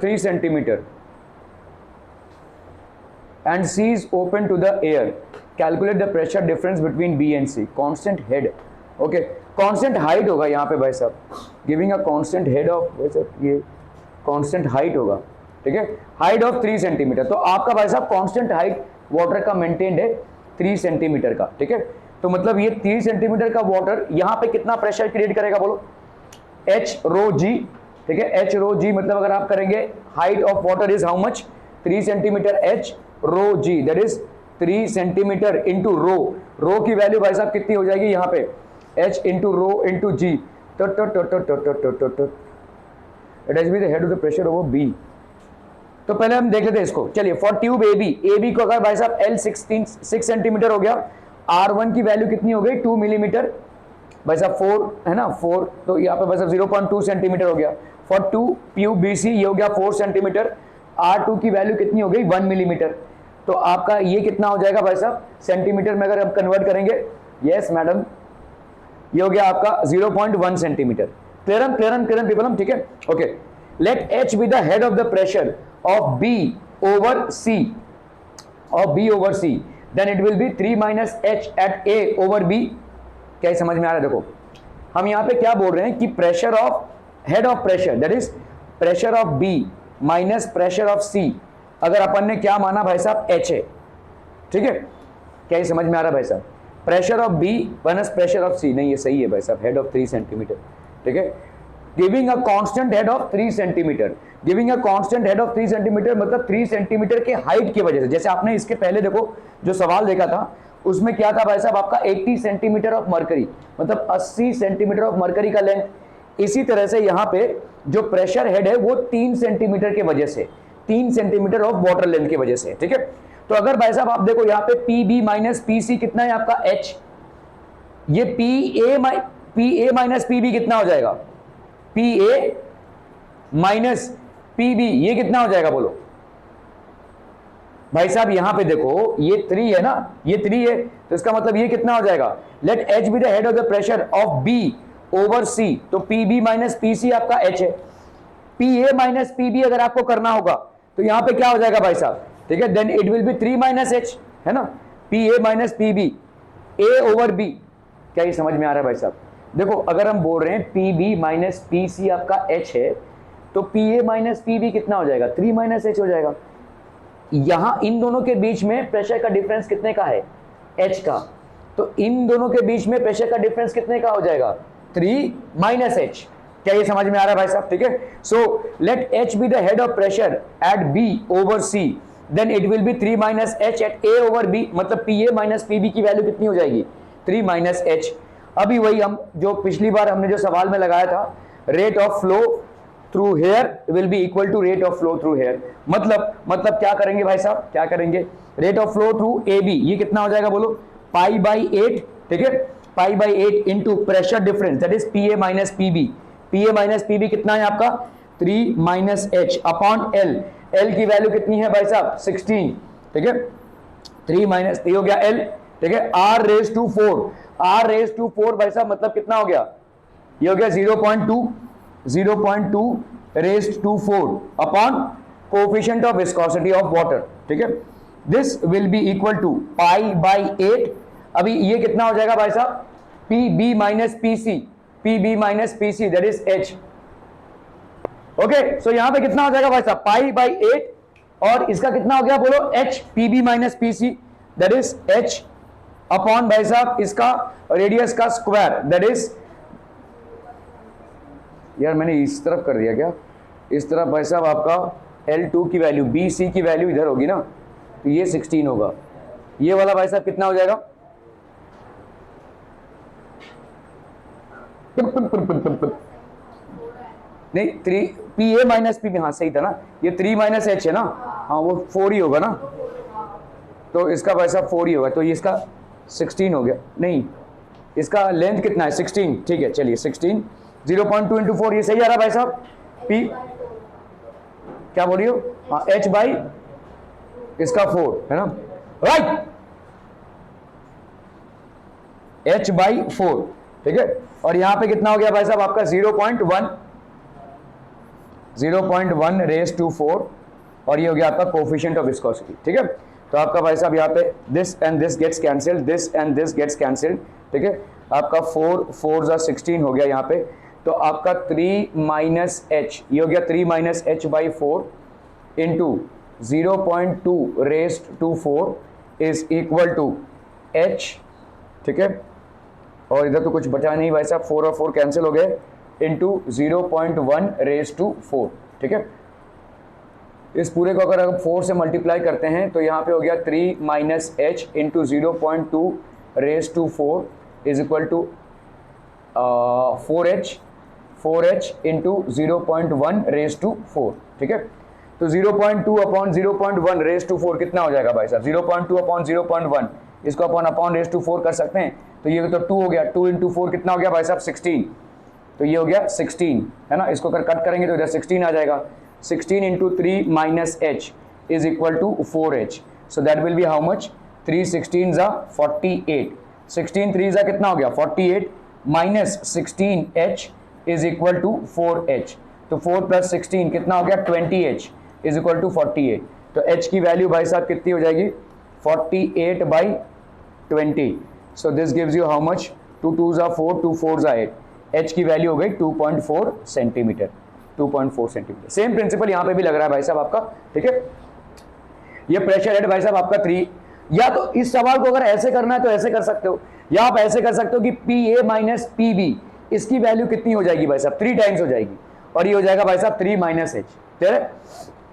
3 centimetre and C is open to the air. Calculate the pressure difference between B and C. Constant head. Okay. Constant height होगा यहाँ पे भाई साहब. Giving a constant head of भाई साहब ये constant height होगा. ठीक है. Height of 3 centimetre. तो आपका भाई साहब constant height वाटर का मेंटेन्ड है 3 सेंटीमीटर का. ठीक है. तो मतलब ये 3 सेंटीमीटर का वाटर यहाँ पे कितना प्रेशर क्रिएट करेगा बोलो? H rho G. ठीक है. H रो G मतलब अगर आप करेंगे height of water is how much? 3 centimetre H rho G, that is 3 centimetre into rho की वैल्यू भाई साहब कितनी हो जाएगी यहाँ पे? H into rho into G. It has been the head of the pressure over B. तो पहले हम देख लेते हैं इसको. चलिए फॉर ट्यूब AB को अगर भाई साहब L 6 सेंटीमीटर हो गया, R1 की वैल्यू कितनी हो गई? 2 मिलीमीटर भाई साहब 4 है ना 4, तो यहाँ पे भाई साहब 0.2 सेंटीमीटर हो गया. फॉर ट्यूब BC ये हो गया 4 सेंटीमीटर. R2 की वैल्यू कितनी हो गई? 1 मिलीमीटर. तो आपका ये कितना हो जाएगा भाई साहब सेंटीमीटर में अगर हम कन्वर्ट करेंगे? यस मैडम, ये हो गया आपका 0.1 सेंटीमीटर. Clear people. ठीक है. Okay. Let H be the head of the pressure of B over C, then it will be 3 minus H at A over B. क्या समझ में आ रहा है? देखो हम यहाँ पे क्या बोल रहे हैं कि pressure of head of pressure that is pressure of B minus pressure of C, अगर अपन ने क्या माना भाई साहब H है. ठीक है. क्या ये समझ में आ रहा है भाई साहब? Pressure of B minus pressure of C. नहीं ये सही है भाई साहब, हेड ऑफ 3 सेंटीमीटर. ठीक है. Giving a constant head of 3 centimetre. Giving a constant head of 3 centimetre मतलब 3 सेंटीमीटर के हाइट की वजह से. जैसे आपने इसके पहले देखो जो सवाल देखा था उसमें क्या था भाई साहब आपका 80 सेंटीमीटर ऑफ मरकरी, मतलब 80 सेंटीमीटर ऑफ मरकरी का लेंथ. इसी तरह से यहाँ पे जो प्रेशर हेड है वो 3 सेंटीमीटर के वजह से, 3 सेंटीमीटर ऑफ वाटर लेंथ की वजह से. ठीक है. तो अगर भाई साहब आप देखो यहाँ पे PB माइनस PC कितना है आपका H, ये PA माइनस PB कितना हो जाएगा? PA माइनस PB ये कितना हो जाएगा बोलो भाई साहब? यहां पे देखो ये 3 है ना, ये 3 है, तो इसका मतलब ये कितना हो जाएगा? Let H be the head of the pressure of B over C. तो PB माइनस PC आपका H है. PA माइनस PB अगर आपको करना होगा तो यहां पे क्या हो जाएगा भाई साहब? ठीक है. Then it will be 3 minus H है ना, PA minus PB A over B. क्या ये समझ में आ रहा है भाई साहब? देखो अगर हम बोल रहे हैं PB माइनस PC आपका H है तो PA माइनस PB कितना हो जाएगा? 3 माइनस H हो जाएगा. यहां इन दोनों के बीच में प्रेशर का डिफरेंस कितने का है? H का. तो इन दोनों के बीच में प्रेशर का डिफरेंस कितने का हो जाएगा? 3 माइनस H. क्या ये समझ में आ रहा है भाई साहब? ठीक है. So let H be the head of pressure at B over C, then it will be 3 minus H at A over B. मतलब PA माइनस PB की वैल्यू कितनी हो जाएगी? 3 माइनस H. अभी वही हम जो पिछली बार हमने जो सवाल में लगाया था, rate of flow through here will be equal to rate of flow through here. मतलब क्या करेंगे भाई साहब? क्या करेंगे? Rate of flow through AB ये कितना हो जाएगा बोलो? Pi by 8. ठीक है. Pi by 8 into pressure difference that is PA minus PB. PA minus PB कितना है आपका? 3 minus H upon L. L की वैल्यू कितनी है भाई साहब? 16. ठीक है. 3 माइनस हो गया L. ठीक है. R raise to 4. R raise to 4 भाई साहब मतलब कितना हो गया? ये हो गया 0.2 raise to 4 upon coefficient of viscosity of water. ठीक है. This will be equal to pi by 8. अभी ये कितना हो जाएगा भाई साहब? PB minus PC that is H. Okay. So यहां पे कितना हो जाएगा भाई साहब? पाई बाई 8 और इसका कितना हो गया बोलो? H PB minus PC that is H upon भाई साहब इसका रेडियस का स्क्वायर दैट इज, यार मैंने इस तरफ कर दिया क्या? इस तरफ भाई साहब आपका L2 की वैल्यू BC की वैल्यू इधर होगी ना, तो ये 16 होगा. ये वाला भाई साहब कितना हो जाएगा? नहीं 3 PA माइनस PB. हाँ सही था ना, ये 3 माइनस H है ना, हाँ वो 4 ही होगा ना, तो इसका भाई साहब 4 ही होगा. तो ये इसका 16 हो गया. नहीं इसका लेंथ कितना है? 16. ठीक है. चलिए 16 0.2 इंटू 4 ये सही आ रहा भाई साहब? P क्या बोल रही हो? हाँ H बाई इसका 4 है ना, राइट. H by 4. ठीक है। और यहां पे कितना हो गया भाई साहब आपका 0.1 रेज टू 4, और ये हो गया आपका कोफिशिएंट ऑफ विस्कोसिटी। ठीक है, तो आपका भाई साहब यहाँ पे this and this gets cancelled, this and this gets cancelled. ठीक है, आपका 4 4 16 हो गया यहाँ पे, तो आपका 3 माइनस एच, ये हो गया 3 minus H by 4 into 0.2 raised to 4 is equal to H. ठीक है, और इधर तो कुछ बचा नहीं भाई साहब, 4 और 4 कैंसिल हो गए, इंटू 0.1 रेज टू 4। ठीक है, इस पूरे को अगर हम 4 से मल्टीप्लाई करते हैं तो यहाँ पे हो गया 3 minus H into 0.2 raise to 4 is equal to 4h into 0.1 raise to 4। ठीक है, तो 0.2 अपॉन 0.1 रेज टू 4 कितना हो जाएगा भाई साहब, 0.2 अपॉन 0.1, इसको अपॉन रेज टू 4 कर सकते हैं, तो ये तो 2 हो गया, 2 इंटू 4 कितना हो गया भाई साहब 16, तो ये हो गया 16 है ना। इसको अगर कट करेंगे तो इधर 16 आ जाएगा, 16 into 3 minus h is equal to 4h, so that will be how much, 3 16 जा 48, 16 3 जा कितना हो गया 48 minus 16h is equal to 4h, तो 4 प्लस 16 कितना हो गया 20h इज इक्वल टू 48, तो h की वैल्यू भाई साहब कितनी हो जाएगी 48 by 20, so this gives you how much, 2 2 जा 4, 2 4 जा 8, h की वैल्यू हो गई 2.4 सेंटीमीटर, 2.4 सेंटीमीटर। सेम प्रिंसिपल यहाँ पे भी लग रहा है भाई साहब आपका। ठीक है, ये प्रेशर हेड भाई साहब आपका 3, या तो इस सवाल को अगर ऐसे करना है तो ऐसे कर सकते हो, या आप ऐसे कर सकते हो कि PA माइनस PB इसकी वैल्यू कितनी हो जाएगी भाई साहब 3 टाइम्स हो जाएगी, और ये हो जाएगा भाई साहब 3 माइनस एच। ठीक है,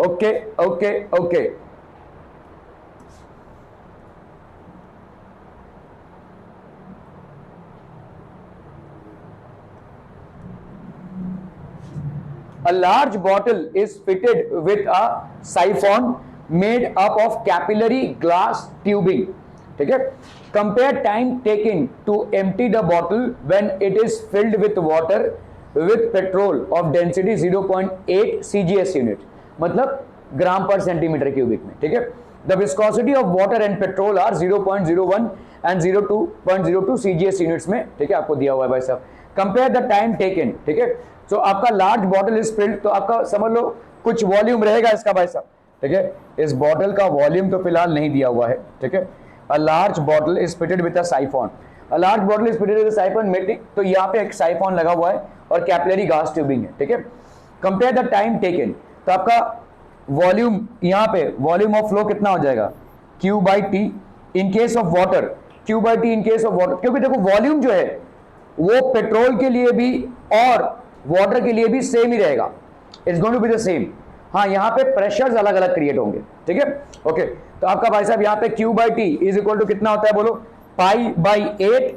okay okay okay. A large bottle is fitted with a siphon made up of capillary glass tubing. ठीक है, compare time taken to empty the bottle when it is filled with water with petrol of density 0.8 CGS unit, मतलब ग्राम पर centimetre cubic में। ठीक है, the viscosity of water and petrol are 0.01 and 0.02 CGS units में। ठीक है, आपको दिया हुआ है भाई साहब, compare the time taken। ठीक है, तो आपका लार्ज बॉटल इज फिल्ड, तो आपका समझ लो कुछ वॉल्यूम रहेगा इसका भाई साहब। ठीक है, इस बॉटल का वॉल्यूम तो फिलहाल नहीं दिया हुआ है। ठीक है, a large bottle is fitted with a साइफॉन, a large bottle is fitted with a साइफॉन mating, तो यहाँ पे एक साइफॉन लगा हुआ है और कैपिलरी गैस ट्यूबिंग है। ठीक है, कंपेयर द टाइम टेकन, तो आपका वॉल्यूम यहाँ पे वॉल्यूम ऑफ फ्लो कितना हो जाएगा Q by T in case of water, Q by T in case of water, क्योंकि देखो वॉल्यूम जो है वो पेट्रोल के लिए भी और वाटर के लिए भी सेम ही रहेगा, it's going to be the same. हाँ, यहाँ पे प्रेशर्स अलग अलग क्रिएट होंगे। ठीक है, ओके, तो आपका भाई साहब यहाँ पे Q by T is equal to कितना होता है बोलो, pi by 8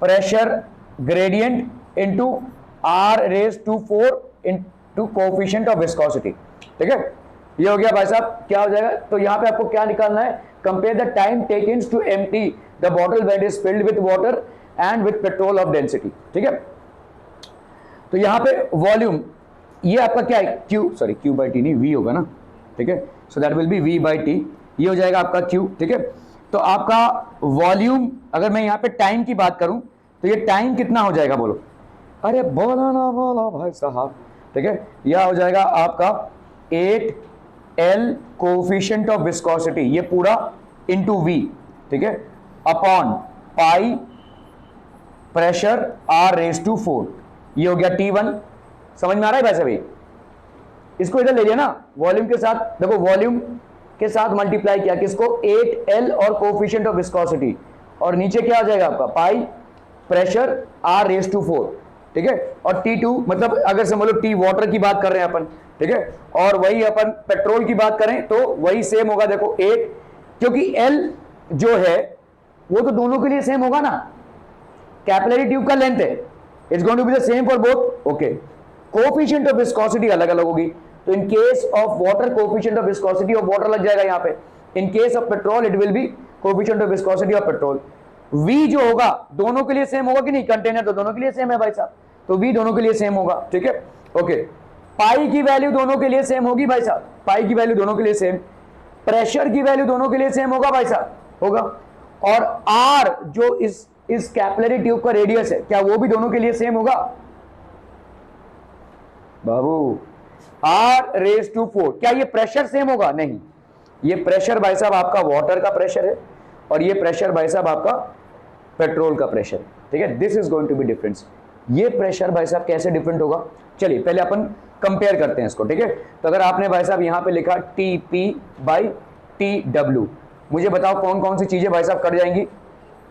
pressure gradient into R raise to 4 into coefficient of viscosity. ठीक है, ये हो गया भाई साहब, क्या हो जाएगा, तो यहाँ पे आपको क्या निकालना है, compare the time taken to empty the bottle when it is filled with water and with petrol of density. ठीक है, तो यहाँ पे वॉल्यूम ये आपका क्या है Q बाई टी नहीं V होगा ना। ठीक है, so that will B V by T, ये हो जाएगा आपका Q। ठीक है, तो आपका वॉल्यूम, अगर मैं यहाँ पे टाइम की बात करूं तो ये टाइम कितना हो जाएगा बोलो, अरे बोला ना बोला भाई साहब। ठीक है, यह हो जाएगा आपका 8L कोफिशिएंट ऑफ विस्कोसिटी, ये पूरा इंटू V। ठीक है, upon pi pressure R raise to 4, ये हो गया T1। समझ में आ रहा है भाई सभी, इसको इधर ले लिया ना, वॉल्यूम के साथ, देखो वॉल्यूम के साथ मल्टीप्लाई किया किसको, 8L और कोफिशिएंट ऑफ विस्कोसिटी, और नीचे क्या हो जाएगा आपका पाई प्रेशर R रेज टू 4। ठीक है, और T2 मतलब अगर समझ लो T वाटर की बात कर रहे हैं अपन। ठीक है, और वही अपन पेट्रोल की बात करें तो वही सेम होगा, देखो 8, क्योंकि L जो है वो तो दोनों के लिए सेम होगा ना, कैपिलरी ट्यूब का लेंथ है, it's going to be the same for both. Okay, coefficient of viscosity अलग अलग होगी, तो in case of water coefficient of viscosity of water लग जाएगा यहाँ पे, in case of petrol it will be coefficient of viscosity of petrol. V जो होगा दोनों के लिए सेम होगा कि नहीं, कंटेनर तो दोनों के लिए सेम है भाई साहब, तो V दोनों के लिए सेम होगा। ठीक है, ओके, पाई की वैल्यू दोनों के लिए सेम होगी भाई साहब, पाई की वैल्यू दोनों के लिए सेम, प्रेशर की वैल्यू दोनों के लिए सेम होगा भाई साहब, होगा, और R जो इस कैपिलरी ट्यूब का रेडियस है, क्या वो भी दोनों के लिए सेम होगा बाबू? R⁴ क्या ये प्रेशर सेम होगा? नहीं, ये प्रेशर भाई साहब आपका वाटर का प्रेशर है और ये प्रेशर भाई साहब आपका पेट्रोल का प्रेशर है, ठीक है। This is going to be difference. ये प्रेशर भाई साहब कैसे डिफरेंट होगा? चलिए पहले अपन कंपेयर करते हैं इसको, ठीक है। तो अगर आपने भाई साहब यहां पे लिखा TP/TW, मुझे बताओ कौन कौन सी चीजें भाई साहब कट जाएंगी?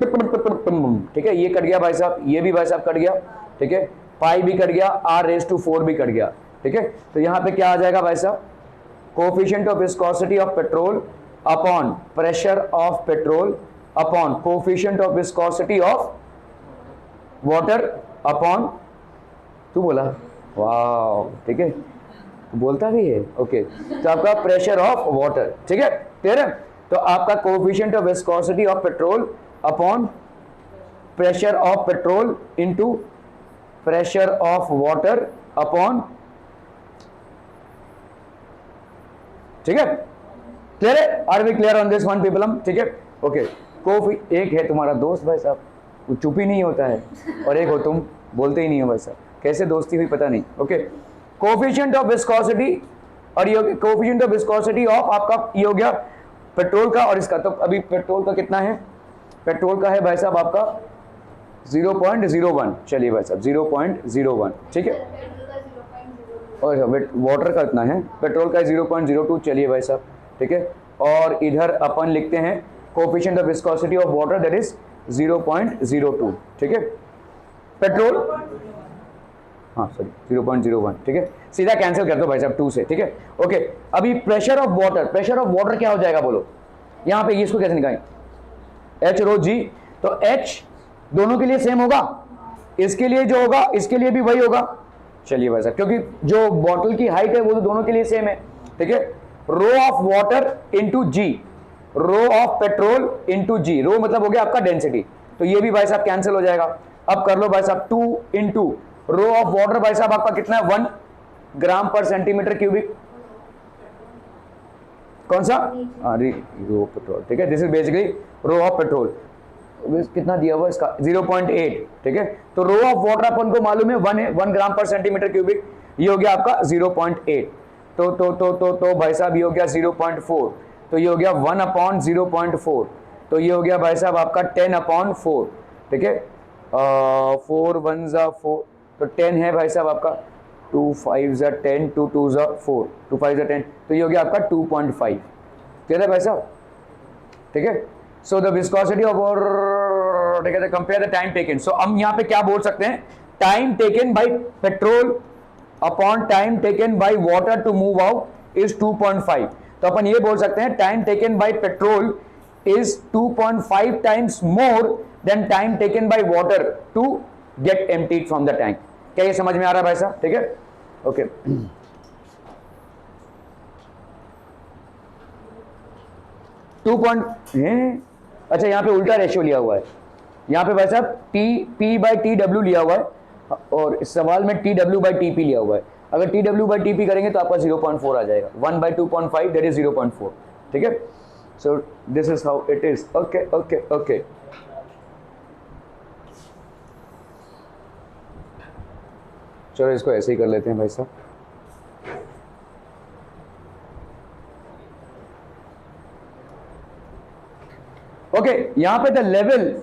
ठीक है, ये कट गया भाई साहब, ये भी भाई साहब कट गया, ठीक है, पाई भी कट गया, R⁴ भी कट गया, ठीक है। तो यहां पे क्या आ जाएगा भाई साहब? Coefficient of viscosity of petrol upon pressure of petrol upon coefficient of viscosity of water upon, तू बोला वाह, ठीक है, बोलता भी है, ओके। तो आपका प्रेशर ऑफ वाटर, ठीक है, क्लियर है। तो आपका coefficient of viscosity of petrol upon pressure of petrol into pressure of water upon, ठीक है, क्लियर है? Are we clear on this one पीपलम? ठीक है, ओके। एक है तुम्हारा दोस्त भाई साहब, वो चुप ही नहीं होता है, और एक हो तुम, बोलते ही नहीं हो भाई साहब, कैसे दोस्ती हुई पता नहीं, ओके। कोफिशिएंट ऑफ विस्कोसिटी, और ये कोफिशिएंट ऑफ विस्कोसिटी ऑफ आपका ये हो गया पेट्रोल का और इसका। तो अभी पेट्रोल का कितना है? पेट्रोल का है भाई साहब आपका 0.01, चलिए भाई साहब 0.01, ठीक है। और वाटर का इतना है, पेट्रोल का 0.02, चलिए भाई साहब, ठीक है। और इधर अपन लिखते हैं coefficient of viscosity of water, that is 0.02, ठीक है। पेट्रोल, हाँ सॉरी 0.01, ठीक है, सीधा कैंसिल कर दो भाई साहब 2 से, ठीक है, ओके। अभी pressure of water, pressure of water क्या हो जाएगा बोलो? यहां पे इसको कैसे निकालें? H⁻G, तो H दोनों के लिए सेम होगा, इसके लिए जो होगा इसके लिए भी वही होगा, चलिए भाई साहब, क्योंकि जो बॉटल की हाइट है वो तो दोनों के लिए सेम है, ठीक है। Rho of water into g, rho of petrol into g, rho मतलब हो गया आपका डेंसिटी, तो ये भी भाई साहब कैंसिल हो जाएगा। अब कर लो भाई साहब 2 इंटू रो ऑफ वाटर भाई साहब आपका कितना है? 1 ग्राम पर सेंटीमीटर क्यूबिक, कौन सा? रो पेट्रोल, ठीक है, this is basically rho of petrol, कितना दिया हुआ इसका? 0.8, ठीक है। तो रो ऑफ वाटर अपन को मालूम है 1 है, 1 ग्राम पर सेंटीमीटर क्यूबिक, ये हो गया आपका 0.8, तो भाई साहब ये हो गया 0.4, तो ये हो गया 1/0.4, तो ये हो गया भाई साहब आपका 10/4, ठीक है। 4 1 4, तो 10 है भाई साहब आपका, 2 5 10, 2 2 4, 2 5 10, तो ये हो गया आपका 2.5, क्लियर है भाई साहब, ठीक है। So the viscosity of water, ठीक है, compare the time taken. So हम यहाँ पे क्या बोल सकते हैं? Time taken by petrol upon time taken by water to move out is 2.5, तो अपन ये बोल सकते हैं time taken by petrol is 2.5 times more than time taken by water to get emptied from the tank. क्या ये समझ में आ रहा है भाई साहब? ठीक है, ओके। अच्छा, यहाँ पे उल्टा रेशियो लिया हुआ है, यहाँ पे भाई साहब P/TW लिया हुआ है और इस सवाल में TW/TP लिया हुआ है। अगर TW/TP करेंगे तो आपका 0.4 आ जाएगा, 1/2.5 दैट इज 0.4, ठीक है। So this is how it is, okay okay okay. चलो इसको ऐसे ही कर लेते हैं भाई साहब। ओके, यहां पे द लेवल,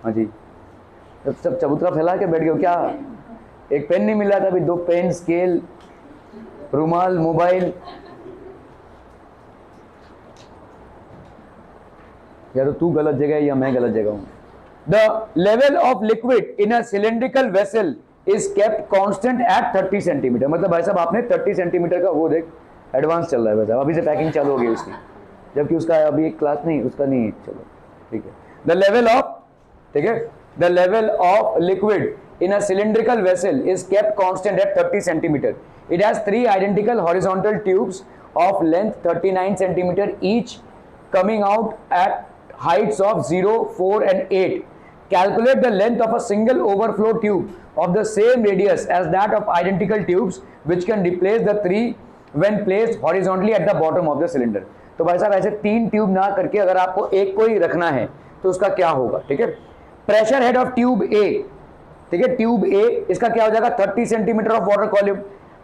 हाँ जी, सब चबूतरा फैला के बैठ गए क्या? एक पेन नहीं मिला था अभी, 2 पेन, स्केल, रुमाल, मोबाइल, या तो तू गलत जगह है या मैं गलत जगह हूं। The level of liquid in a cylindrical vessel is kept constant eight 30 centimetre. मतलब भाई साहब आपने 30 सेंटीमीटर का वो देख, एडवांस चल रहा है भाई साहब, अभी से पैकिंग चालू हो गई उसकी, जबकि उसका अभी एक क्लास नहीं, उसका नहीं है, चलो ठीक है। द लेवल ऑफ, ठीक है, the level of liquid in a cylindrical vessel is kept constant at 30 centimeter. It has 3 identical horizontal tubes of length 39 centimeter each coming out at heights of 0, 4 and 8. Calculate the length of a single overflow tube of the same radius as that of identical tubes which can replace the 3 when placed horizontally at the bottom of the cylinder. तो भाई साहब ऐसे 3 tube ना करके अगर आपको एक को ही रखना है तो उसका क्या होगा, ठीक है। Pressure head of tube A, ठीक है, ट्यूब ए इसका क्या हो जाएगा 30 centimetre of water column.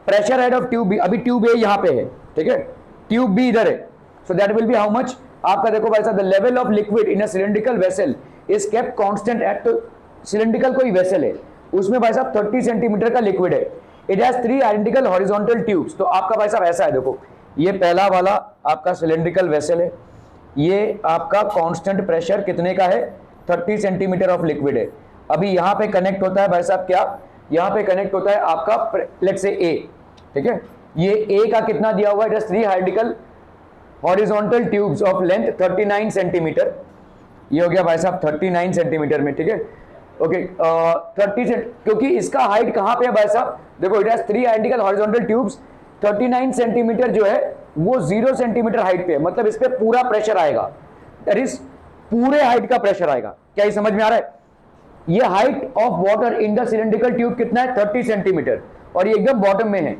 Pressure head of tube B, अभी ट्यूब ए यहां पे है, ठीक है, ट्यूब बी इधर है, so that will be how much, आपका देखो भाई साहब, the level of liquid in a cylindrical vessel is kept constant at, तो सिलिंड्रिकल कोई वेसल है उसमें भाई साहब 30 सेंटीमीटर का लिक्विड है। It has 3 identical horizontal tubes, तो आपका भाई साहब ऐसा है, देखो ये पहला वाला आपका सिलिंड्रिकल वेसल है, ये आपका कांस्टेंट प्रेशर कितने का है 30 सेंटीमीटर ऑफ लिक्विड है। अभी यहां पे कनेक्ट होता है भाई साहब क्या, यहां पे कनेक्ट होता है आपका लेट्स से ए, ठीक है, ये ए का कितना दिया हुआ है, it has 3 identical horizontal tubes of length 39 centimetre, ये हो गया भाई साहब 39 सेंटीमीटर में, ठीक है, ओके 30 क्योंकि इसका हाइट कहां पे है भाई साहब, देखो it has 3 identical horizontal tubes, 39 centimetre जो है वो 0 सेंटीमीटर हाइट पे है, मतलब इस पे पूरा प्रेशर आएगा, दैट इज पूरे हाइट का प्रेशर आएगा। क्या ये समझ में आ रहा है? ये height of water in the cylindrical tube कितना है 30 सेंटीमीटर, और ये एकदम बॉटम में है।